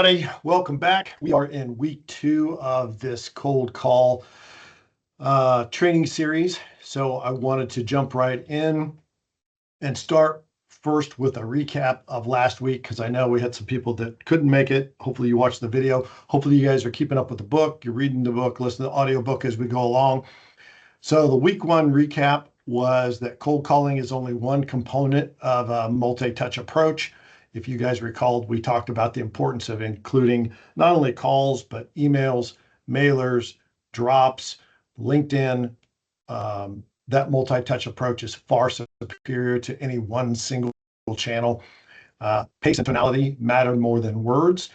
Everybody, welcome back. We are in week 2 of this cold call training series. So I wanted to jump right in and start first with a recap of last week because I know we had some people that couldn't make it. Hopefully you watched the video. Hopefully you guys are keeping up with the book. You're reading the book, listening to the audiobook as we go along. So the week 1 recap was that cold calling is only one component of a multi-touch approach. If you guys recalled, we talked about the importance of including not only calls, but emails, mailers, drops, LinkedIn. That multi-touch approach is far superior to any one single channel. Pace and tonality matter more than words.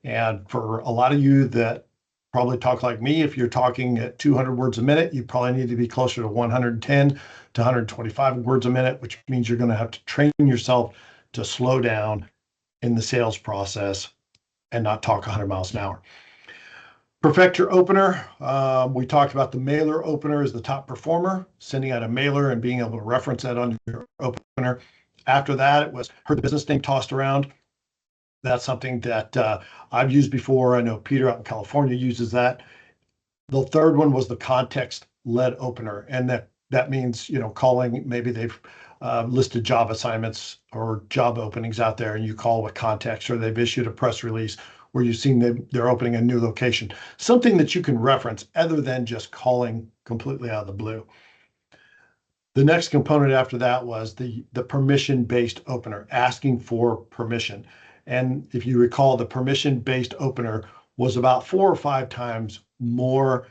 And for a lot of you that probably talk like me, if you're talking at 200 words a minute, you probably need to be closer to 110 to 125 words a minute, which means you're going to have to train yourself to slow down in the sales process and not talk 100 miles an hour. Perfect your opener. We talked about the mailer opener as the top performer, sending out a mailer and being able to reference that on your opener. After that, it was heard the business name tossed around. That's something that I've used before. I know Peter out in California uses that. The third one was the context-led opener, and that means calling. Maybe they've listed job assignments or job openings out there, and you call with context, or they've issued a press release where you've seen they're opening a new location, something that you can reference other than just calling completely out of the blue. The next component after that was the permission-based opener, asking for permission. And if you recall, the permission-based opener was about 4 or 5 times more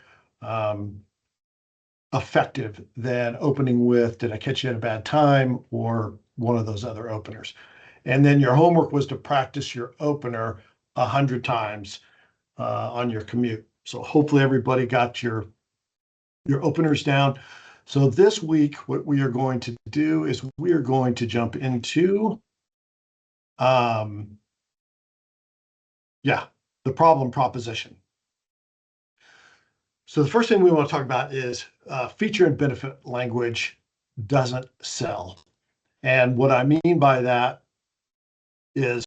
effective than opening with, did I catch you at a bad time, or one of those other openers. And then your homework was to practice your opener 100 times on your commute. So hopefully everybody got your openers down. So this week, what we are going to do is we are going to jump into the problem proposition. So the first thing we want to talk about is feature and benefit language doesn't sell. And what I mean by that is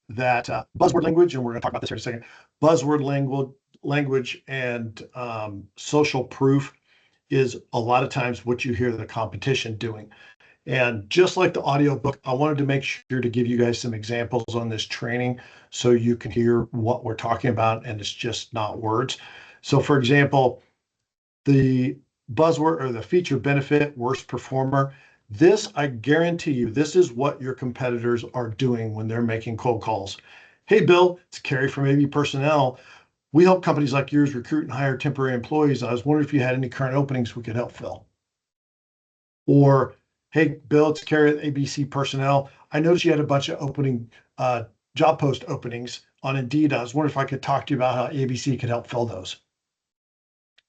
that buzzword language, and we're going to talk about this here in a second, buzzword language and social proof is a lot of times what you hear the competition doing. And just like the audiobook, I wanted to make sure to give you guys some examples on this training so you can hear what we're talking about and it's just not words. So for example, the buzzword or the feature benefit, worst performer, this, I guarantee you, this is what your competitors are doing when they're making cold calls. Hey, Bill, it's Carrie from AB Personnel. We help companies like yours recruit and hire temporary employees. I was wondering if you had any current openings we could help fill. Or, hey, Bill, it's Carrie at ABC Personnel. I noticed you had a bunch of job post openings on Indeed. I was wondering if I could talk to you about how ABC could help fill those.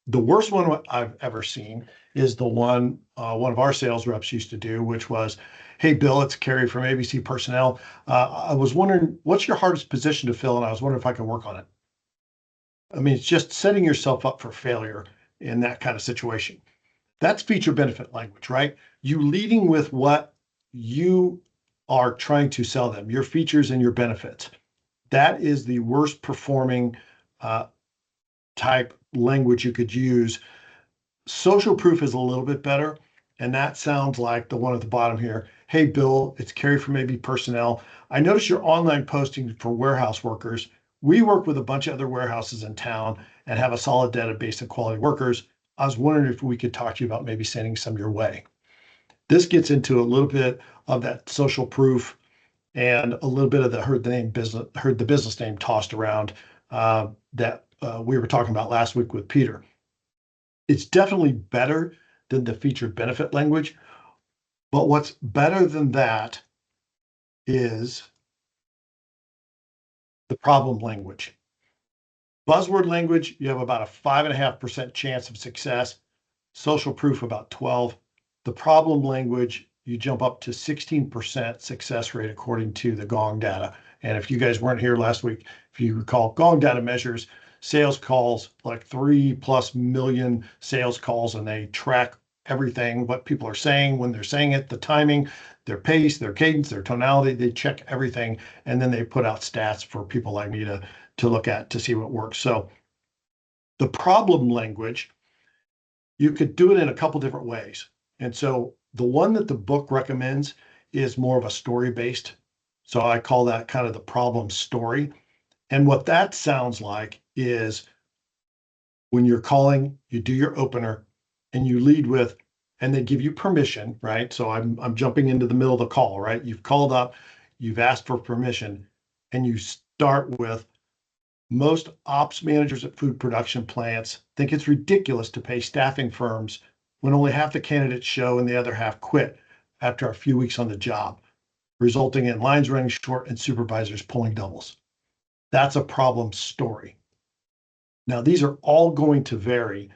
The worst one I've ever seen is the one of our sales reps used to do, which was, hey, Bill, it's Carrie from ABC Personnel. I was wondering, what's your hardest position to fill? And I was wondering if I could work on it. I mean, it's just setting yourself up for failure in that kind of situation. That's feature benefit language, right? You leading with what you are trying to sell them, your features and your benefits. That is the worst performing type language you could use. Social proof is a little bit better, and that sounds like the one at the bottom here. Hey, Bill, it's Carrie from AB Personnel. I noticed your online posting for warehouse workers. We work with a bunch of other warehouses in town and have a solid database of quality workers. I was wondering if we could talk to you about maybe sending some your way. This gets into a little bit of that social proof and a little bit of the heard the business name tossed around that we were talking about last week with Peter. It's definitely better than the featured benefit language, but what's better than that is the problem language. Buzzword language, you have about a 5.5% chance of success. Social proof, about 12. The problem language, you jump up to 16% success rate according to the Gong data. And if you guys weren't here last week, if you recall, Gong data measures sales calls, like 3+ million sales calls, and they track everything, what people are saying when they're saying it, the timing, their pace, their cadence, their tonality. They check everything, and then they put out stats for people like me to look at to see what works. So the problem language, you could do it in a couple different ways. And so the one that the book recommends is more of a story based. So I call that kind of the problem story. And what that sounds like is when you're calling, you do your opener and you lead with, and they give you permission, right? So I'm jumping into the middle of the call, right? You've called up, you've asked for permission, and you start with, most ops managers at food production plants think it's ridiculous to pay staffing firms when only half the candidates show and the other half quit after a few weeks on the job, resulting in lines running short and supervisors pulling doubles. That's a problem story. Now, these are all going to vary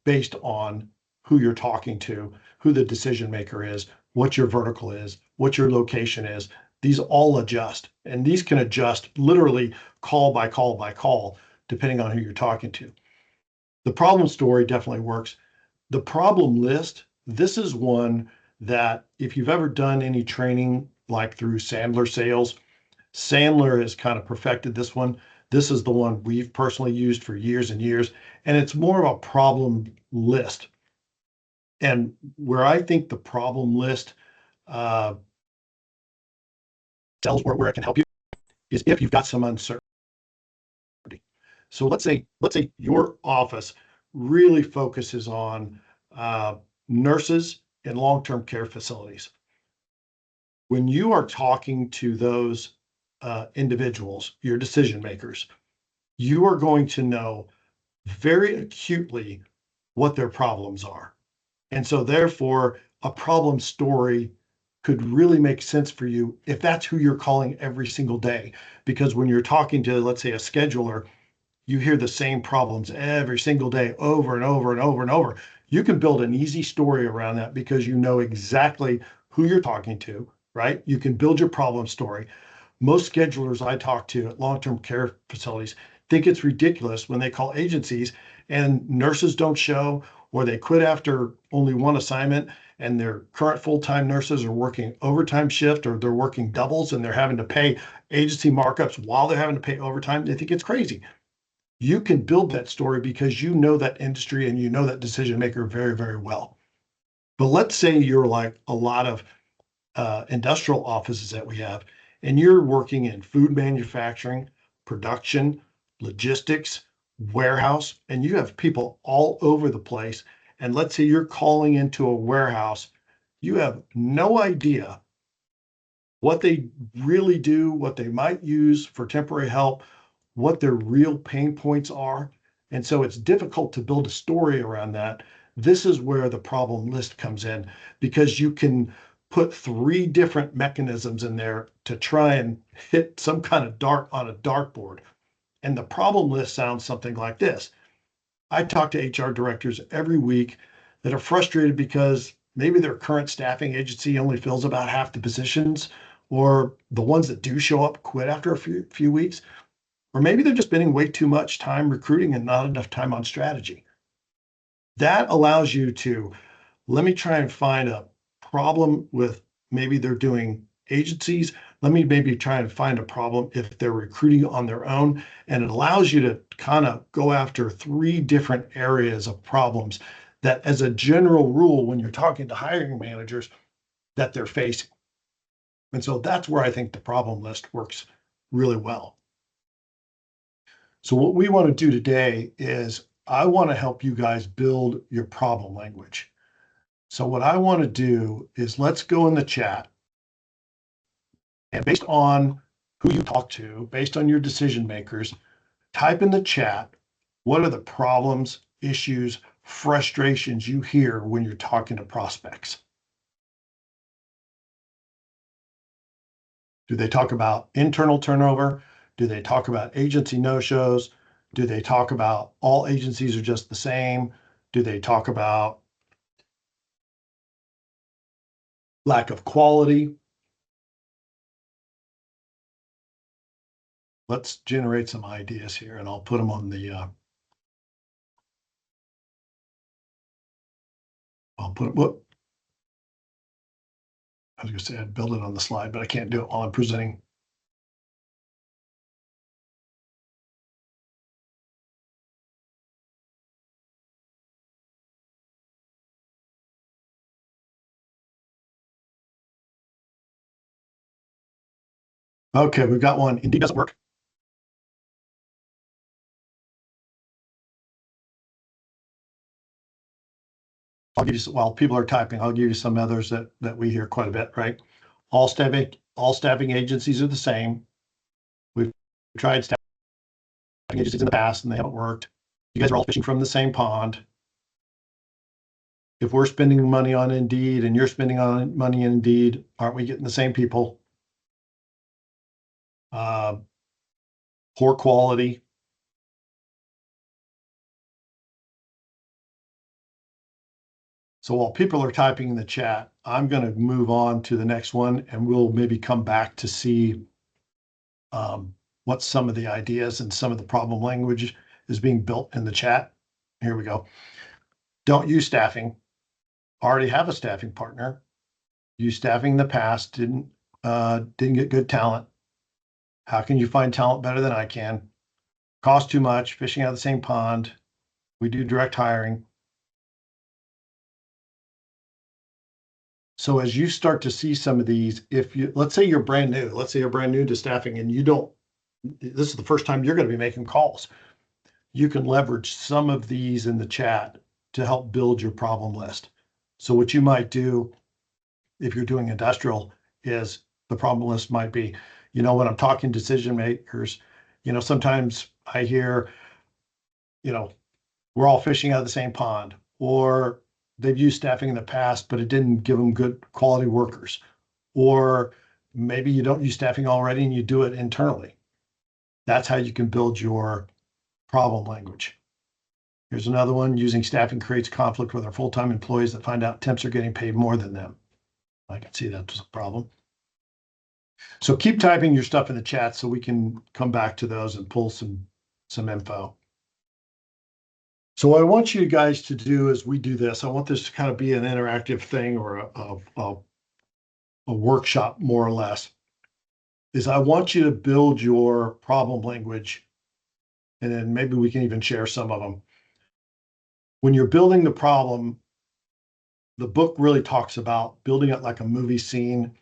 based on who you're talking to, who the decision maker is, what your vertical is, what your location is. These all adjust, and these can adjust literally call by call by call, depending on who you're talking to. The problem story definitely works. The problem list, this is one that if you've ever done any training like through Sandler Sales, Sandler has kind of perfected this one. This is the one we've personally used for years and years, and it's more of a problem list. And where I think the problem list uh, tells where it can help you is if you've got some uncertainty. So let's say your office really focuses on nurses in long-term care facilities. When you are talking to those individuals, your decision makers, you are going to know very acutely what their problems are. And so therefore, a problem story could really make sense for you if that's who you're calling every single day. Because when you're talking to, let's say, a scheduler, you hear the same problems every single day over and over and over and over. You can build an easy story around that because you know exactly who you're talking to, right? You can build your problem story. Most schedulers I talk to at long-term care facilities think it's ridiculous when they call agencies and nurses don't show, or they quit after only one assignment and their current full-time nurses are working overtime shift, or they're working doubles and they're having to pay agency markups while they're having to pay overtime. They think it's crazy. You can build that story because you know that industry and you know that decision maker very, very well. But let's say you're like a lot of industrial offices that we have, and you're working in food manufacturing, production, logistics, warehouse, and you have people all over the place. And let's say you're calling into a warehouse, you have no idea what they really do, what they might use for temporary help, what their real pain points are. And so it's difficult to build a story around that. This is where the problem list comes in, because you can put three different mechanisms in there to try and hit some kind of dart on a dartboard. And the problem list sounds something like this. I talk to HR directors every week that are frustrated because maybe their current staffing agency only fills about half the positions, or the ones that do show up quit after a few weeks, or maybe they're just spending way too much time recruiting and not enough time on strategy. That allows you to, let me try and find a problem with, maybe they're doing agencies. Let me maybe try and find a problem if they're recruiting on their own. And it allows you to kind of go after three different areas of problems that, as a general rule, when you're talking to hiring managers, that they're facing. And so that's where I think the problem list works really well. So what we want to do today is I want to help you guys build your problem language. So what I want to do is, let's go in the chat, and based on who you talk to, based on your decision makers, type in the chat, what are the problems, issues, frustrations you hear when you're talking to prospects? Do they talk about internal turnover? Do they talk about agency no-shows? Do they talk about all agencies are just the same? Do they talk about lack of quality? Let's generate some ideas here, and I'll put them on the I'll put, whoop. I was going to say I'd build it on the slide, but I can't do it while I'm presenting. Okay, we've got one. Indeed doesn't work. I'll give you, while people are typing, I'll give you some others that we hear quite a bit, right? All staffing agencies are the same. We've tried staffing agencies in the past and they haven't worked. You guys are all fishing from the same pond. If we're spending money on Indeed and you're spending on money in Indeed, aren't we getting the same people? Poor quality. So while people are typing in the chat, I'm going to move on to the next one and we'll maybe come back to see what some of the ideas and some of the problem language is being built in the chat. Here we go. Don't use staffing. Already have a staffing partner. Use staffing in the past, didn't get good talent. How can you find talent better than I can? Cost too much, fishing out of the same pond. We do direct hiring. So as you start to see some of these, if you, let's say you're brand new, to staffing and you don't, this is the first time you're going to be making calls. You can leverage some of these in the chat to help build your problem list. So what you might do if you're doing industrial is the problem list might be, when I'm talking decision makers, sometimes I hear, we're all fishing out of the same pond, or they've used staffing in the past, but it didn't give them good quality workers. Or maybe you don't use staffing already and you do it internally. That's how you can build your problem language. Here's another one. Using staffing creates conflict with our full-time employees that find out temps are getting paid more than them. I can see that's a problem. So keep typing your stuff in the chat so we can come back to those and pull some info. So what I want you guys to do as we do this, I want this to kind of be an interactive thing or a workshop, more or less, is I want you to build your problem language, and then maybe we can even share some of them. When you're building the problem, the book really talks about building it like a movie scene.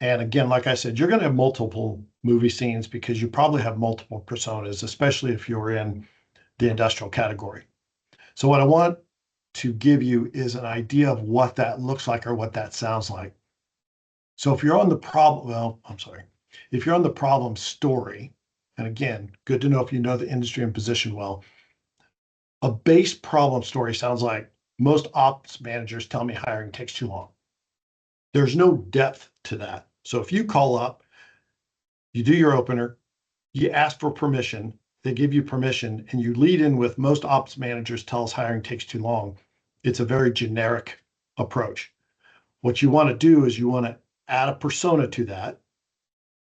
And again, like I said, you're going to have multiple movie scenes because you probably have multiple personas, especially if you're in the industrial category. So what I want to give you is an idea of what that looks like or what that sounds like. So if you're on the problem, if you're on the problem story, and again, good to know if you know the industry and position well, a base problem story sounds like most ops managers tell me hiring takes too long. There's no depth to that. So if you call up, you do your opener, you ask for permission, they give you permission, and you lead in with most ops managers tell us hiring takes too long. It's a very generic approach. What you want to do is you want to add a persona to that.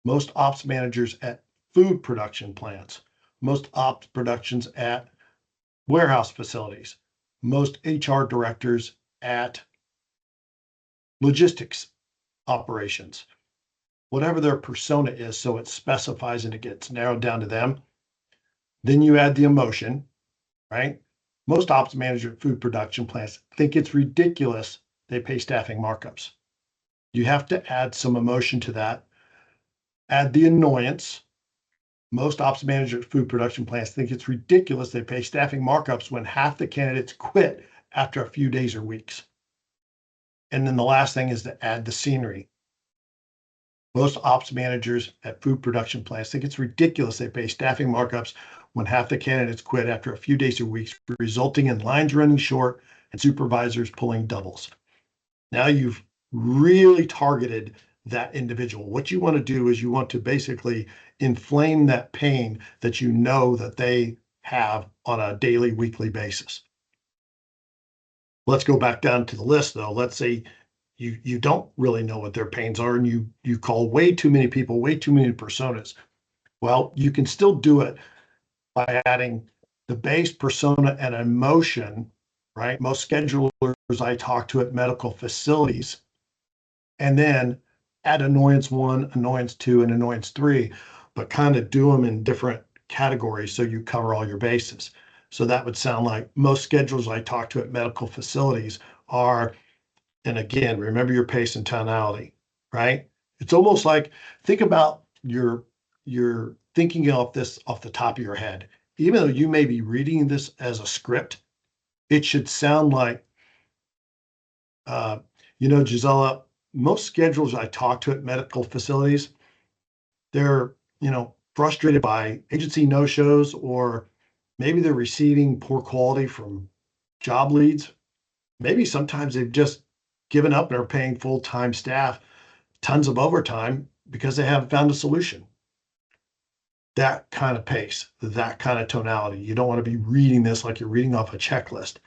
Most ops managers at food production plants, most ops productions at warehouse facilities, most HR directors at logistics operations, whatever their persona is, so it specifies and it gets narrowed down to them. Then you add the emotion, right? Most ops managers at food production plants think it's ridiculous they pay staffing markups. You have to add some emotion to that. Add the annoyance. Most ops managers at food production plants think it's ridiculous they pay staffing markups when half the candidates quit after a few days or weeks. And then the last thing is to add the scenery. Most ops managers at food production plants think it's ridiculous they pay staffing markups when half the candidates quit after a few days or weeks, resulting in lines running short and supervisors pulling doubles. Now you've really targeted that individual. What you want to do is you want to basically inflame that pain that you know that they have on a daily, weekly basis. Let's go back down to the list though. Let's say you don't really know what their pains are and you call way too many people, way too many personas. Well, you can still do it by adding the base persona and emotion right? Most schedulers I talk to at medical facilities, and then add annoyance 1, annoyance 2, and annoyance 3, but kind of do them in different categories so you cover all your bases. So that would sound like most schedulers I talk to at medical facilities are, and again, remember your pace and tonality, right? It's almost like, think about your thinking of this off the top of your head. Even though you may be reading this as a script, it should sound like, uh, Gisela, most schedulers I talk to at medical facilities, they're, frustrated by agency no-shows, or maybe they're receiving poor quality from job leads. Maybe sometimes they've just given up and are paying full-time staff tons of overtime because they haven't found a solution. That kind of pace, that kind of tonality. You don't want to be reading this like you're reading off a checklist.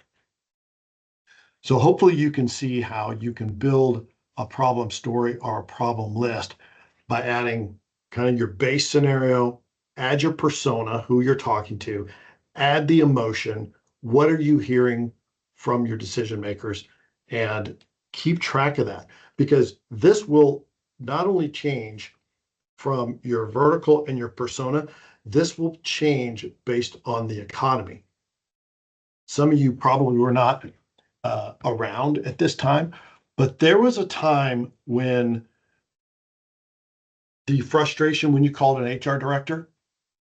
So hopefully you can see how you can build a problem story or a problem list by adding kind of your base scenario, add your persona, who you're talking to, add the emotion, what are you hearing from your decision makers, and keep track of that, because this will not only change from your vertical and your persona, this will change based on the economy. Some of you probably were not around at this time, but there was a time when the frustration, when you called an HR director,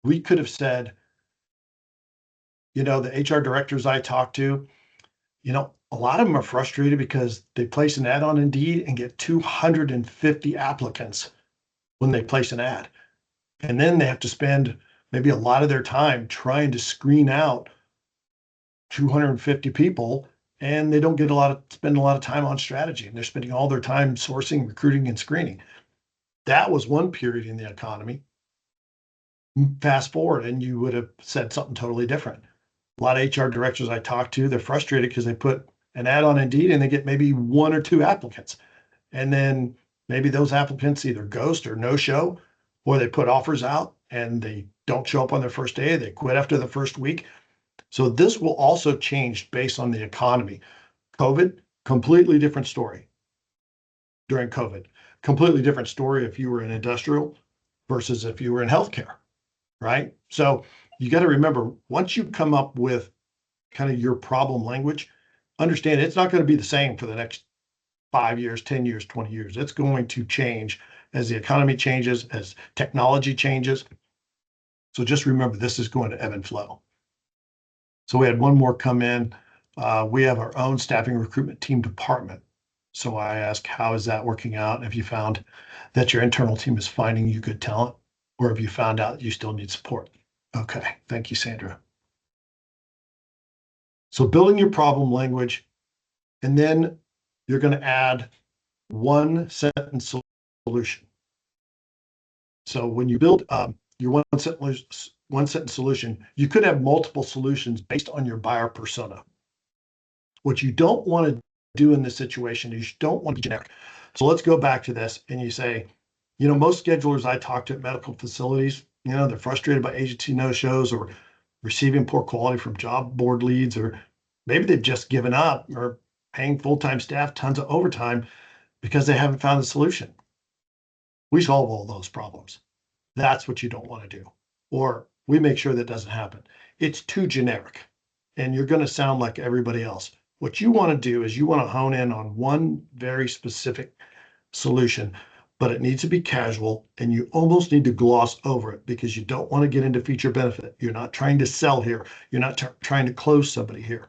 we could have said, the HR directors I talk to, a lot of them are frustrated because they place an ad on Indeed and get 250 applicants when they place an ad. And then they have to spend maybe a lot of their time trying to screen out 250 people, and they don't spend a lot of time on strategy, and they're spending all their time sourcing, recruiting, and screening. That was one period in the economy. Fast forward, and you would have said something totally different. A lot of HR directors I talk to, they're frustrated because they put an ad on Indeed and they get maybe 1 or 2 applicants. And then maybe those applicants either ghost or no show, or they put offers out and they don't show up on their first day, they quit after the first week. So this will also change based on the economy. COVID, completely different story. During COVID, completely different story if you were in industrial versus if you were in healthcare, right? So you got to remember, once you come up with kind of your problem language, understand it's not going to be the same for the next 5 years, 10 years, 20 years. It's going to change as the economy changes, as technology changes. So just remember, this is going to ebb and flow. So we had one more come in. We have our own staffing recruitment team department. So I ask, how is that working out? Have you found that your internal team is finding you good talent, or have you found out you still need support? Okay, thank you, Sandra. So building your problem language, and then you're going to add one sentence solution. So when you build your one sentence solution, you could have multiple solutions based on your buyer persona. What you don't want to do in this situation is you don't want to be generic. So let's go back to this, and you say, most schedulers I talk to at medical facilities, they're frustrated by agency no-shows or receiving poor quality from job board leads, or maybe they've just given up or paying full-time staff tons of overtime because they haven't found a solution. We solve all those problems. That's what you don't want to do. Or we make sure that doesn't happen. It's too generic, and you're going to sound like everybody else. What you want to do is you want to hone in on one very specific solution, but it needs to be casual, and you almost need to gloss over it because you don't want to get into feature benefit. You're not trying to sell here. You're not trying to close somebody here.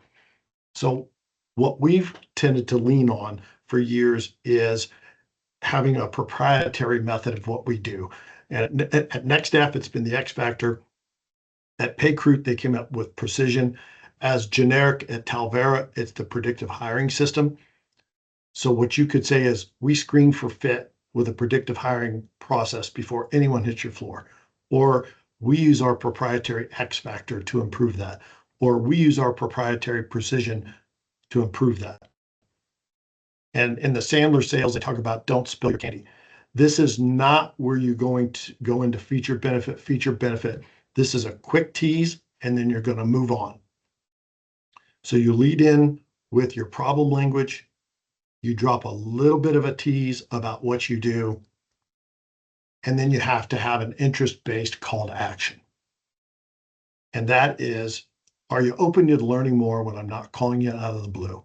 So what we've tended to lean on for years is having a proprietary method of what we do. And at NextStaff, it's been the X Factor. At PayCrute, they came up with Precision. As generic at Talvera, it's the predictive hiring system. So what you could say is, we screen for fit with a predictive hiring process before anyone hits your floor. Or we use our proprietary X Factor to improve that. Or we use our proprietary Precision to improve that. And in the Sandler sales, they talk about don't spill your candy. This is not where you're going to go into feature benefit. This is a quick tease, and then you're going to move on. So you lead in with your problem language, you drop a little bit of a tease about what you do, and then you have to have an interest-based call to action. And that is, are you open to learning more when I'm not calling you out of the blue?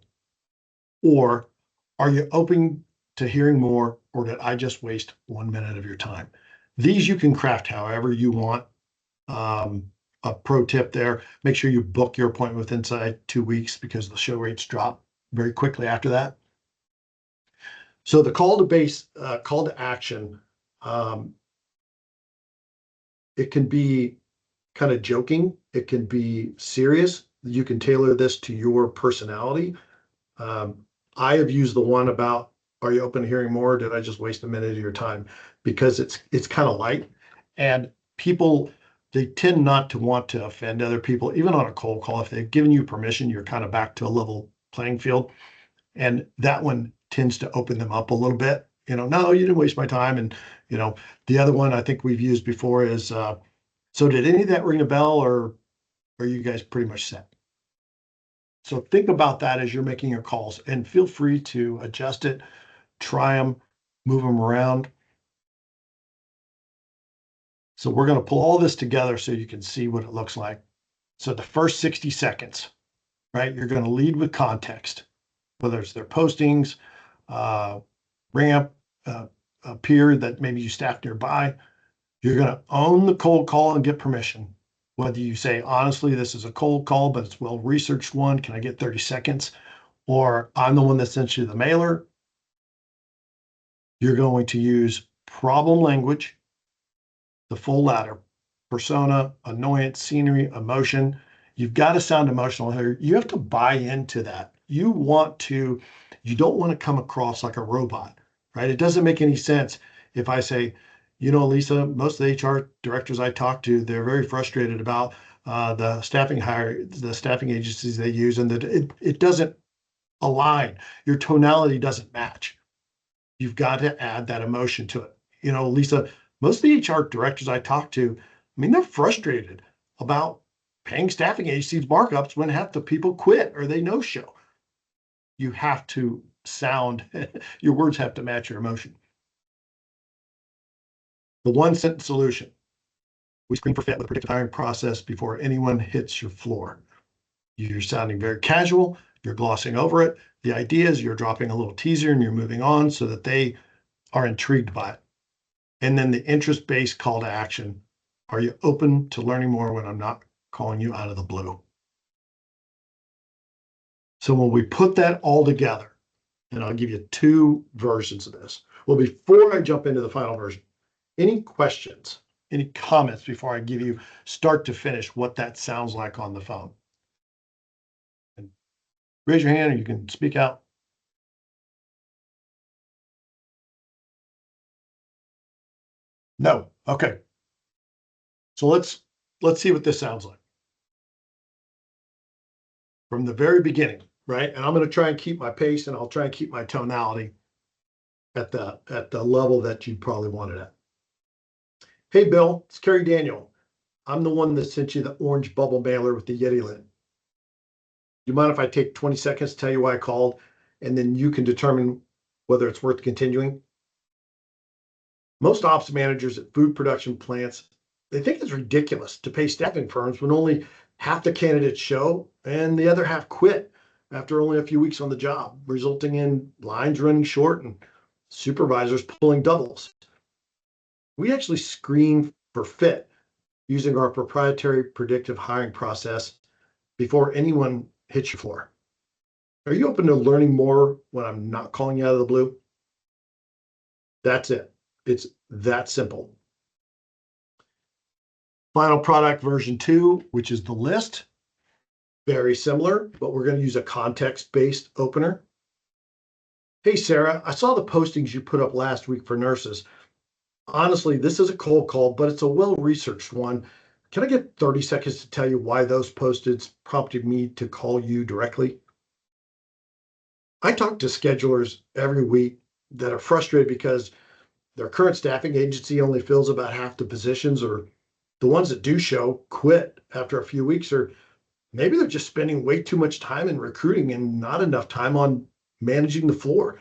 Or are you open to hearing more, or did I just waste 1 minute of your time? These you can craft however you want. A pro tip there, make sure you book your appointment with inside 2 weeks because the show rates drop very quickly after that. So the call to action, it can be kind of joking. It can be serious. You can tailor this to your personality. I have used the one about, are you open to hearing more? Did I just waste a minute of your time? Because it's kind of light, and people, they tend not to want to offend other people, even on a cold call. If they've given you permission, you're kind of back to a level playing field. And that one tends to open them up a little bit. No, you didn't waste my time. And, the other one I think we've used before is, so did any of that ring a bell, or are you guys pretty much set? So think about that as you're making your calls, and feel free to adjust it, try them, move them around. So we're going to pull all this together so you can see what it looks like. So the first 60 seconds, right? You're going to lead with context, whether it's their postings, ramp, a peer that maybe you staff nearby. You're going to own the cold call and get permission. Whether you say, honestly, this is a cold call, but it's well-researched one. Can I get 30 seconds? Or I'm the one that sent you the mailer. You're going to use problem language, the full ladder, persona, annoyance, scenery, emotion. You've got to sound emotional here. You have to buy into that. You don't want to come across like a robot, right? It doesn't make any sense if I say, Lisa, most of the HR directors I talk to, they're very frustrated about the staffing agencies they use, and that it doesn't align. Your tonality doesn't match. You've got to add that emotion to it. Lisa, most of the HR directors I talk to, they're frustrated about paying staffing agencies markups when half the people quit or they no-show. You have to your words have to match your emotion. The one-sentence solution. We screen for fit with a predictive hiring process before anyone hits your floor. You're sounding very casual. You're glossing over it. The idea is you're dropping a little teaser and you're moving on so that they are intrigued by it. And then the interest-based call to action. Are you open to learning more when I'm not calling you out of the blue? So when we put that all together, and I'll give you 2 versions of this. Well, before I jump into the final version, any questions, any comments before I give you start to finish what that sounds like on the phone? And raise your hand or you can speak out. No. Okay. So let's see what this sounds like from the very beginning, right? And I'm going to try and keep my pace, and I'll try and keep my tonality at the level that you probably want it at. Hey, Bill, it's Kerry Daniel. I'm the one that sent you the orange bubble mailer with the Yeti lid. You mind if I take 20 seconds to tell you why I called, and then you can determine whether it's worth continuing? Most ops managers at food production plants, they think it's ridiculous to pay staffing firms when only half the candidates show and the other half quit after only a few weeks on the job, resulting in lines running short and supervisors pulling doubles. We actually screen for fit using our proprietary predictive hiring process before anyone hits your floor. Are you open to learning more when I'm not calling you out of the blue? That's it. It's that simple. Final product version 2, which is the list. Very similar, but we're going to use a context-based opener. Hey, Sarah, I saw the postings you put up last week for nurses. Honestly, this is a cold call, but it's a well-researched one. Can I get 30 seconds to tell you why those postings prompted me to call you directly? I talk to schedulers every week that are frustrated because their current staffing agency only fills about half the positions, or the ones that do show quit after a few weeks, or Maybe they're just spending way too much time in recruiting and not enough time on managing the floor.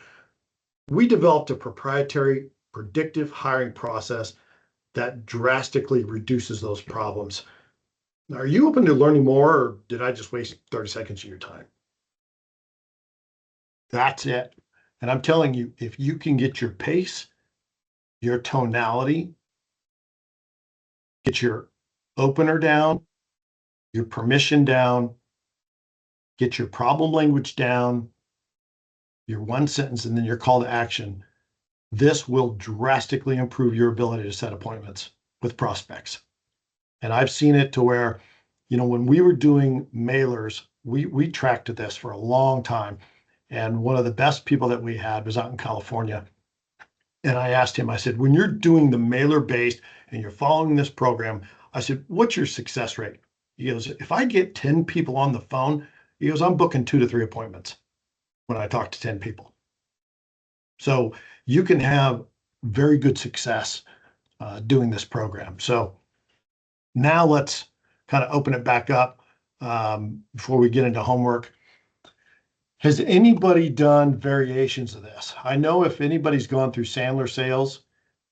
We developed a proprietary predictive hiring process that drastically reduces those problems. Are you open to learning more, or did I just waste 30 seconds of your time? That's it. And I'm telling you, if you can get your pace, your tonality, get your opener down, your permission down, get your problem language down, your one sentence, and then your call to action, this will drastically improve your ability to set appointments with prospects. And I've seen it to where, when we were doing mailers, we tracked this for a long time. And one of the best people that we had was out in California. And I asked him, I said, when you're doing the mailer based and you're following this program, I said, what's your success rate? He goes, if I get 10 people on the phone, he goes, I'm booking 2 to 3 appointments when I talk to 10 people. So you can have very good success doing this program. So now let's kind of open it back up before we get into homework. Has anybody done variations of this? I know if anybody's gone through Sandler sales,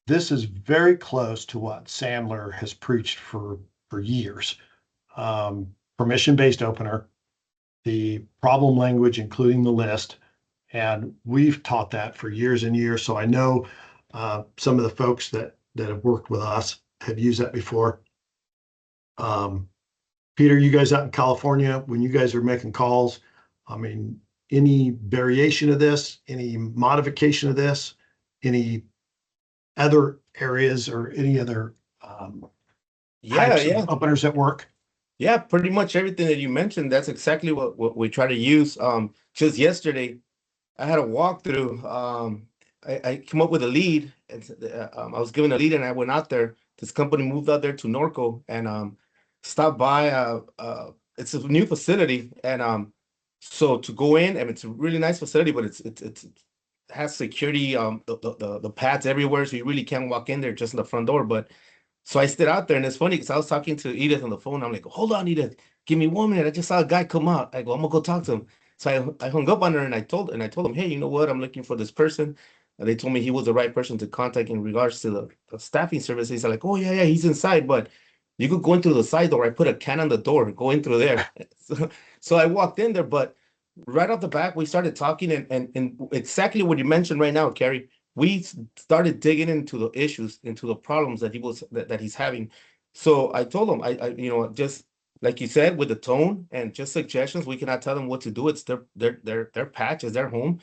this is very close to what Sandler has preached for years. Permission-based opener, the problem language, including the list. And we've taught that for years and years. So I know some of the folks that have worked with us have used that before. Peter, you guys out in California, when you guys are making calls, I mean, any variation of this, any modification of this, any other areas or any other types of openers at work? Yeah, pretty much everything that you mentioned. That's exactly what we try to use. Just yesterday, I had a walkthrough. I came up with a lead. And, I was given a lead, and I went out there. This company moved out there to Norco and stopped by. It's a new facility, and so to go in, and it's a really nice facility, but it has security. The pads everywhere, so you really can't walk in there just in the front door. But so I stood out there, and it's funny because I was talking to Edith on the phone. I'm like, hold on, Edith, give me 1 minute. I just saw a guy come out. I go, I'm gonna go talk to him. So I hung up on her, and I told him, hey, you know what? I'm looking for this person. And they told me he was the right person to contact in regards to the staffing services. I'm like, oh yeah, he's inside, but you could go into the side door. I put a can on the door, go in through there. So I walked in there, but right off the back, we started talking, and exactly what you mentioned right now, Kerry. We started digging into the issues, into the problems that he's having. So I told him, I just like you said, with the tone and just suggestions, we cannot tell them what to do. It's their patch, it's their home.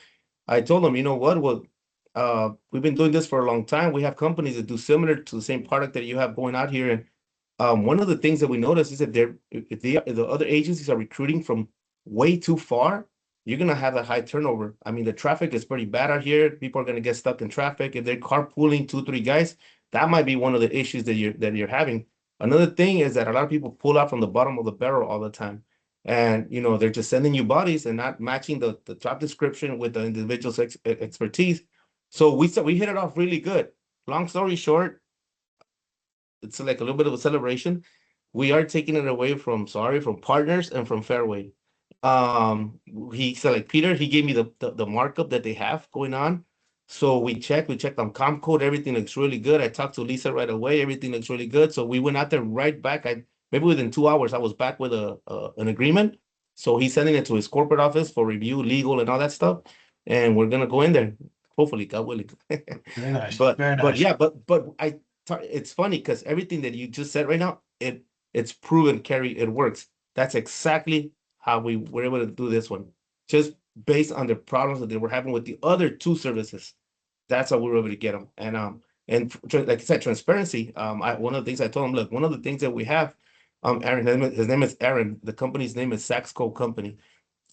I told them, you know what? Well, we've been doing this for a long time. We have companies that do similar to the same product that you have going out here. And one of the things that we noticed is that if the other agencies are recruiting from way too far, you're gonna have a high turnover. I mean, the traffic is pretty bad out here. People are gonna get stuck in traffic. If they're carpooling 2, 3 guys, that might be one of the issues that you're having. Another thing is that a lot of people pull out from the bottom of the barrel all the time. And they're just sending you bodies and not matching the job description with the individual's expertise. So we hit it off really good. Long story short, it's like a little bit of a celebration. We are taking it away from partners and from Fairway. He said, like, Peter, he gave me the markup that they have going on. So we checked on ComCode, everything looks really good. I talked to Lisa right away, everything looks really good. So we went out there right back. Maybe within 2 hours, I was back with an agreement. So he's sending it to his corporate office for review, legal, and all that stuff. And we're gonna go in there, hopefully, God willing. Very nice. But Very nice. but yeah, but it's funny because everything that you just said right now, it's proven, Kerry, it works. That's exactly how we were able to do this one, just based on the problems that they were having with the other 2 services. That's how we were able to get them. And like I said, transparency. One of the things I told him, look, one of the things that we have, Aaron, his name is Aaron. The company's name is Saxco Company.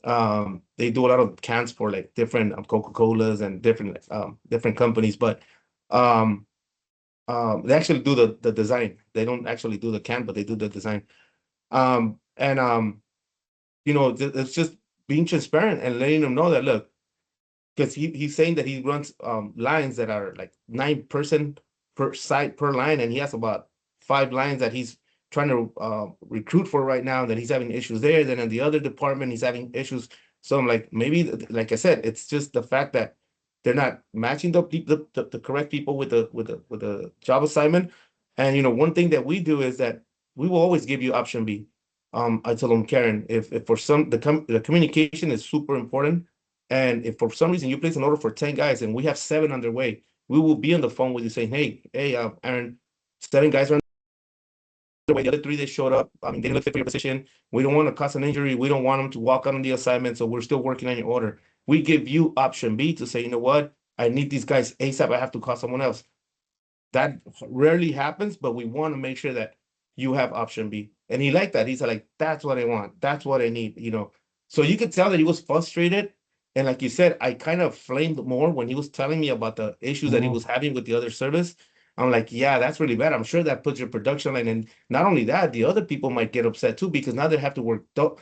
They do a lot of cans for like different Coca-Colas and different companies, but they actually do the design. They don't actually do the can, but they do the design. It's just being transparent and letting them know that, look, because he's saying that he runs lines that are like 9 person per site per line, and he has about 5 lines that he's trying to recruit for right now, that he's having issues there. Then in the other department, he's having issues. So I'm like, maybe, like I said, it's just the fact that they're not matching the correct people with the job assignment. And one thing that we do is that we will always give you option B. I told him, Karen, if for some the communication is super important, and if for some reason you place an order for 10 guys and we have 7 on their way, we will be on the phone with you saying, hey, Aaron, 7 guys are on the way. The other 3 that showed up, I mean, they didn't look fit for your position. We don't want to cause an injury. We don't want them to walk out on the assignment. So we're still working on your order. We give you option B to say, you know what? I need these guys ASAP. I have to call someone else. That rarely happens, but we want to make sure that you have option B. And he liked that. He's like, that's what I want. That's what I need. So you could tell that he was frustrated. And like you said, I kind of flamed more when he was telling me about the issues that he was having with the other service. I'm like, yeah, that's really bad. I'm sure that puts your production line. And not only that, the other people might get upset too, because now they have to work, double,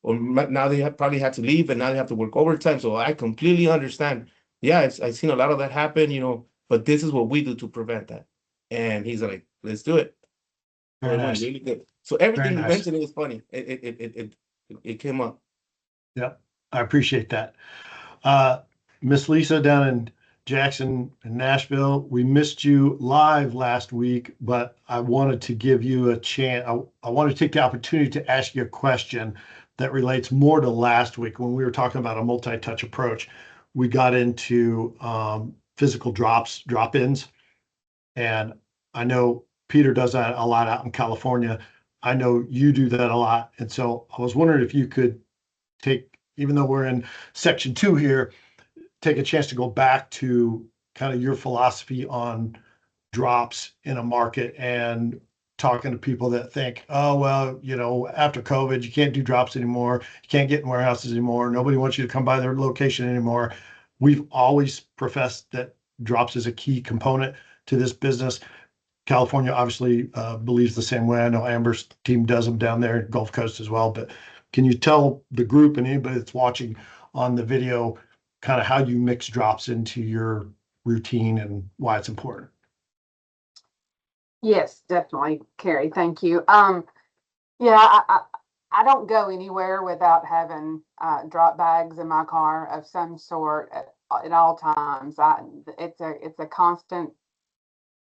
or now they have probably had to leave and now they have to work overtime. So I completely understand. Yeah, I've seen a lot of that happen, but this is what we do to prevent that. And he's like, let's do it. So Very it went nice. really good. So everything Very you nice. mentioned, it was funny. It came up. Yep. I appreciate that. Miss Lisa down in Jackson and Nashville, we missed you live last week, but I wanted to give you a chance. I want to take the opportunity to ask you a question that relates more to last week when we were talking about a multi-touch approach. We got into physical drop-ins, and I know Peter does that a lot out in California. I know you do that a lot. And so I was wondering if you could take, even though we're in section 2 here, take a chance to go back to kind of your philosophy on drops in a market and talking to people that think, oh, well, after COVID, you can't do drops anymore. You can't get in warehouses anymore. Nobody wants you to come by their location anymore. We've always professed that drops is a key component to this business. California obviously believes the same way. I know Amber's team does them down there, Gulf Coast as well. But can you tell the group and anybody that's watching on the video kind of how you mix drops into your routine and why it's important? Yes, definitely, Carrie. Thank you. Yeah, I don't go anywhere without having drop bags in my car of some sort at all times. It's a constant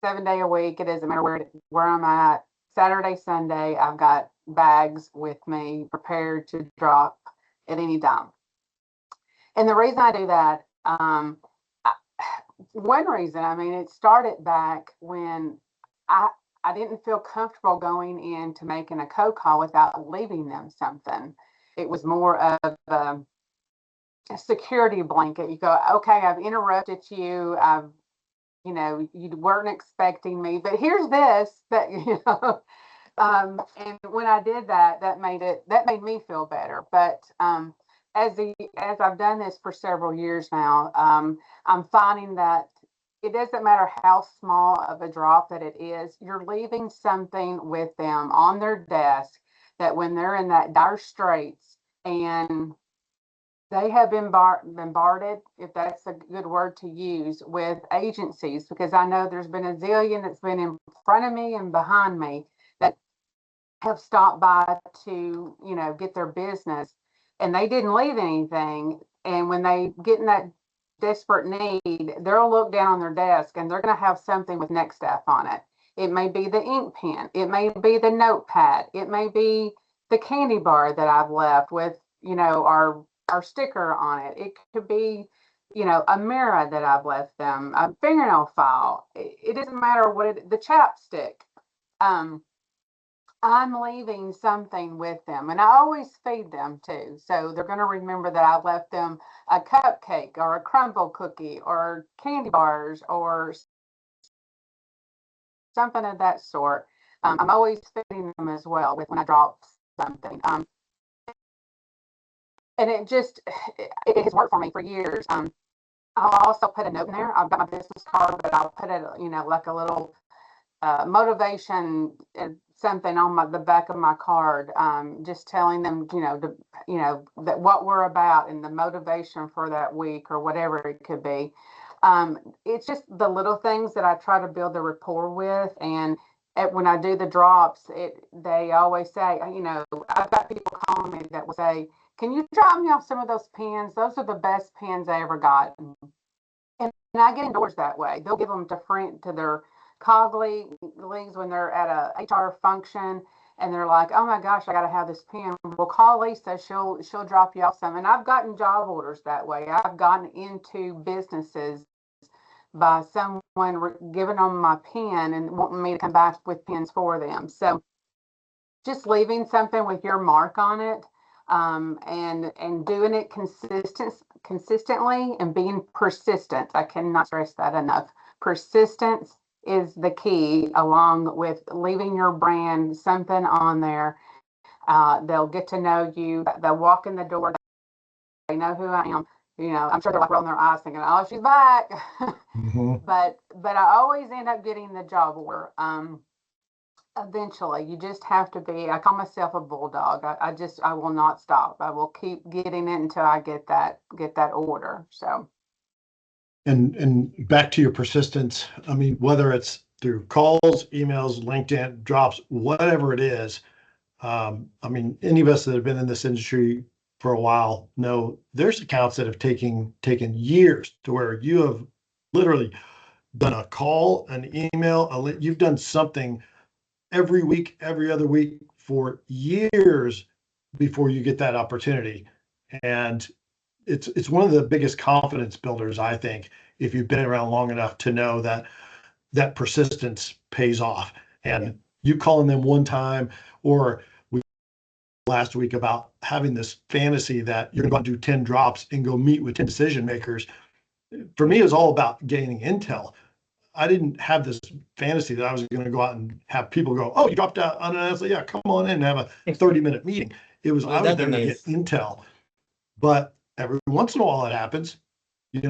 7 day a week. It doesn't matter where I'm at. Saturday, Sunday, I've got bags with me prepared to drop at any time. And the reason I do that, one reason, I mean, it started back when I didn't feel comfortable going into making a cold call without leaving them something. It was more of a security blanket. You go, okay, I've interrupted you. You weren't expecting me, but here's this that, and when I did that, that made me feel better. But as I've done this for several years now, I'm finding that it doesn't matter how small of a drop that it is, you're leaving something with them on their desk that when they're in that dire straits and they have been bombarded, if that's a good word to use, with agencies, because I know there's been a zillion that's been in front of me and behind me that have stopped by to, get their business, and they didn't leave anything. And when they get in that desperate need, they'll look down on their desk and they're going to have something with Next Staff on it. It may be the ink pen, it may be the notepad, it may be the candy bar that I've left with, our sticker on it. It could be, a mirror that I've left them, a fingernail file. It doesn't matter the chapstick. I'm leaving something with them, and I always feed them too. So they're going to remember that I left them a cupcake or a crumble cookie or candy bars or something of that sort. I'm always feeding them as well when I drop something. And it has worked for me for years. I'll also put a note in there. I've got my business card, but I'll put it, like a little motivation, something on the back of my card, just telling them, that what we're about and the motivation for that week or whatever it could be. It's just the little things that I try to build the rapport with, and when I do the drops, they always say, I've got people calling me that will say, "Can you drop me off some of those pens? Those are the best pens I ever got." And I get endorsed that way. They'll give them to their colleagues when they're at a HR function, and they're like, "Oh my gosh, I got to have this pen." Well, call Lisa; she'll drop you off some. And I've gotten job orders that way. I've gotten into businesses by someone giving them my pen and wanting me to come back with pens for them. So just leaving something with your mark on it, and doing it consistently and being persistent. I cannot stress that enough. Persistence is the key, along with leaving your brand something on there. They'll get to know you. They'll walk in the door. They know who I am. I'm sure they're like rolling their eyes thinking, "Oh, she's back." Mhm. But I always end up getting the job order. Eventually, you just have to be. I call myself a bulldog. I will not stop. I will keep getting it until I get that order. So And back to your persistence, I mean, whether it's through calls, emails, LinkedIn, drops, whatever it is, I mean, any of us that have been in this industry for a while know there's accounts that have taken years to where you have literally done a call, an email, you've done something every week, every other week for years before you get that opportunity. And it's one of the biggest confidence builders, I think, if you've been around long enough to know that that persistence pays off. And you calling them one time, or we last week about having this fantasy that you're going to do 10 drops and go meet with 10 decision makers. For me, it was all about gaining intel. I didn't have this fantasy that I was going to go out and have people go, "Oh, you dropped out unannounced. Yeah, come on in and have a 30-minute meeting." It was, Well, I was that'd be there to get nice. intel. But every once in a while it happens. You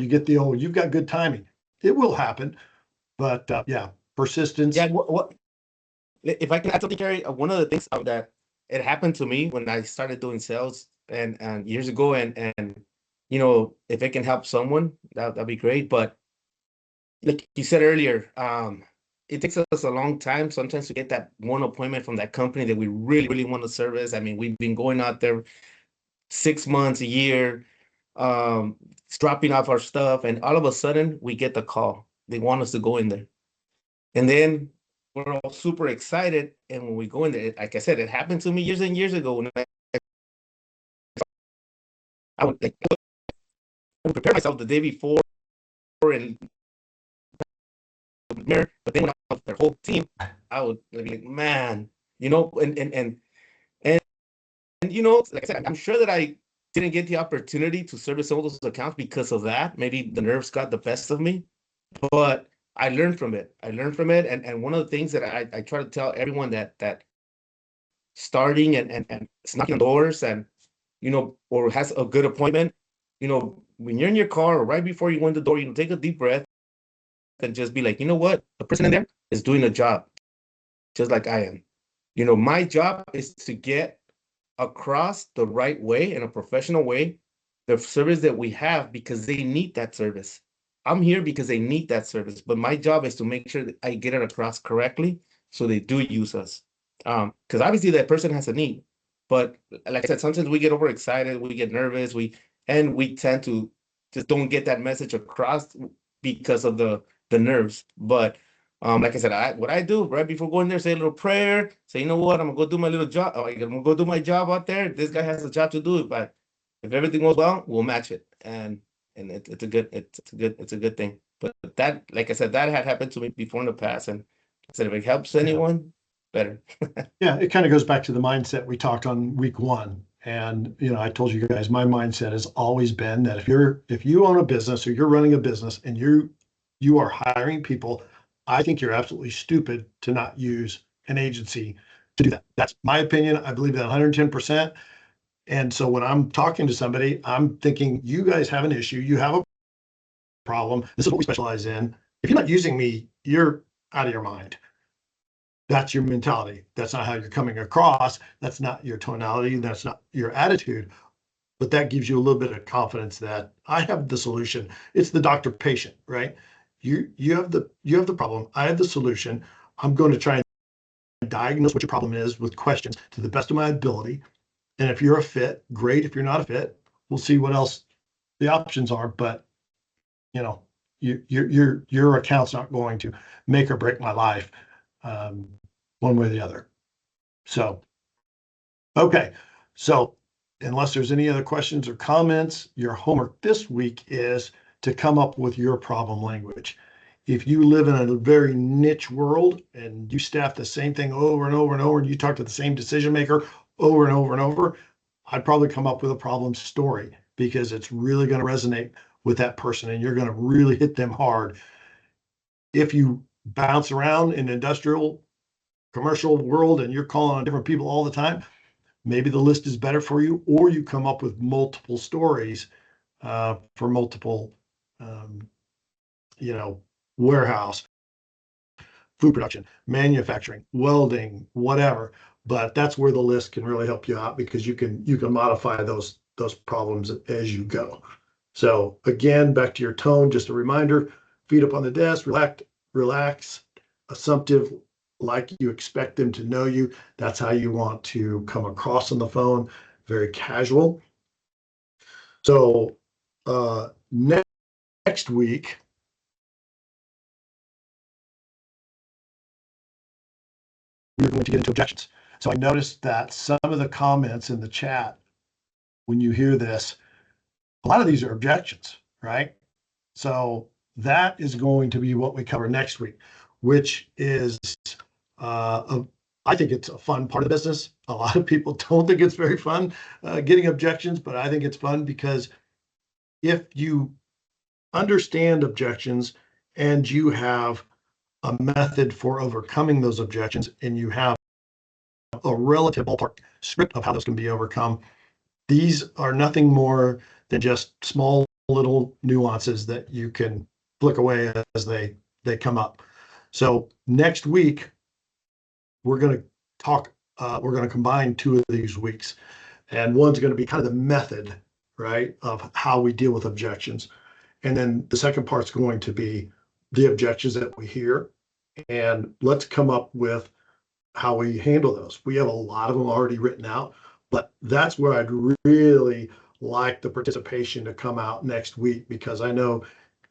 get the old, "You've got good timing." It will happen. But yeah, Yeah, persistence. what if I can add something, Kerry? One of the things that it happened to me when I started doing sales and years ago, and if it can help someone, that'd be great. But like you said earlier, it takes us a long time sometimes to get that one appointment from that company that we really, really want to service. I mean, we've been going out there 6 months, a year, um, dropping off our stuff, and all of a sudden we get the call. They want us to go in there. And then we're all super excited. And when we go in there, like I said, it happened to me years and years ago. When I would prepare myself the day before and mirror, but then when I was their whole team, I would be like, man, and like I said, I'm sure that I didn't get the opportunity to service some of those accounts because of that. Maybe the nerves got the best of me, but I learned from it. And one of the things that I try to tell everyone that starting and knocking on doors and or has a good appointment, when you're in your car or right before you go in the door, take a deep breath and just be like, you know what, the person in there is doing a job just like I am. My job is to get across the right way, in a professional way, the service that we have, because they need that service. I'm here because they need that service, but my job is to make sure that I get it across correctly so they do use us. Because obviously that person has a need, but like I said, sometimes we get overexcited, we get nervous, we tend to just don't get that message across because of the nerves. But like I said, what I do right before going there, say a little prayer, say, you know what, I'm gonna go do my little job. I'm gonna go do my job out there. This guy has a job to do, but if everything goes well, we'll match it. And it's a good thing. But that, like I said, that had happened to me before in the past. And I said, if it helps Yeah. anyone, better. Yeah, it kind of goes back to the mindset we talked on week one. And I told you guys my mindset has always been that if you own a business or you're running a business and you are hiring people, I think you're absolutely stupid to not use an agency to do that. That's my opinion. I believe that 110%. And so when I'm talking to somebody, I'm thinking, you guys have an issue, you have a problem. This is what we specialize in. If you're not using me, you're out of your mind. That's your mentality. That's not how you're coming across. That's not your tonality. That's not your attitude. But that gives you a little bit of confidence that I have the solution. It's the doctor patient, right? You have the problem. I have the solution. I'm going to try and diagnose what your problem is with questions to the best of my ability. And if you're a fit, great. If you're not a fit, we'll see what else the options are. But you know, your account's not going to make or break my life, one way or the other. So, okay. So unless there's any other questions or comments, your homework this week is to come up with your problem language. If you live in a very niche world and you staff the same thing over and over and over, and you talk to the same decision maker over and over and over, I'd probably come up with a problem story because it's really going to resonate with that person and you're going to really hit them hard. If you bounce around in industrial, commercial world and you're calling on different people all the time, maybe the list is better for you, or you come up with multiple stories for multiple, warehouse, food production, manufacturing, welding, whatever. But that's where the list can really help you out because you can modify those problems as you go. So again, back to your tone, just a reminder, feet up on the desk, relax, assumptive, like you expect them to know you. That's how you want to come across on the phone, very casual. So next week, we're going to get into objections. So I noticed that some of the comments in the chat, when you hear this, a lot of these are objections, right? So that is going to be what we cover next week, which is, I think it's a fun part of the business. A lot of people don't think it's very fun getting objections, but I think it's fun because if you understand objections and you have a method for overcoming those objections and you have a relative ballpark script of how those can be overcome, these are nothing more than just small little nuances that you can flick away as they come up. So next week, we're going to combine two of these weeks. And one's going to be kind of the method, right, of how we deal with objections. And then the second part's going to be the objections that we hear. And let's come up with how we handle those. We have a lot of them already written out, but that's where I'd really like the participation to come out next week, because I know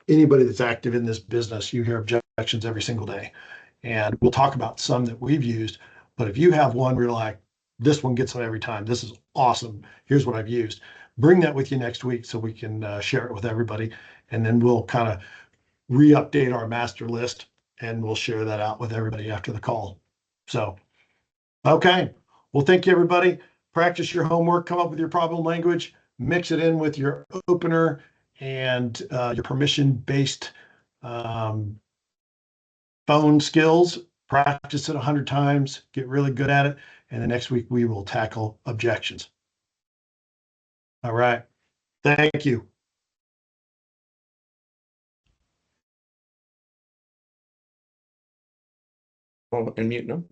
anybody that's active in this business, you hear objections every single day. And we'll talk about some that we've used, but if you have one where you're like, this one gets it every time, this is awesome, here's what I've used, bring that with you next week so we can share it with everybody. And then we'll kind of re-update our master list and we'll share that out with everybody after the call. So, okay. Well, thank you, everybody. Practice your homework, come up with your problem language, mix it in with your opener and your permission-based phone skills. Practice it 100 times, get really good at it. And the next week we will tackle objections. All right. Thank you. Oh, and mute, no?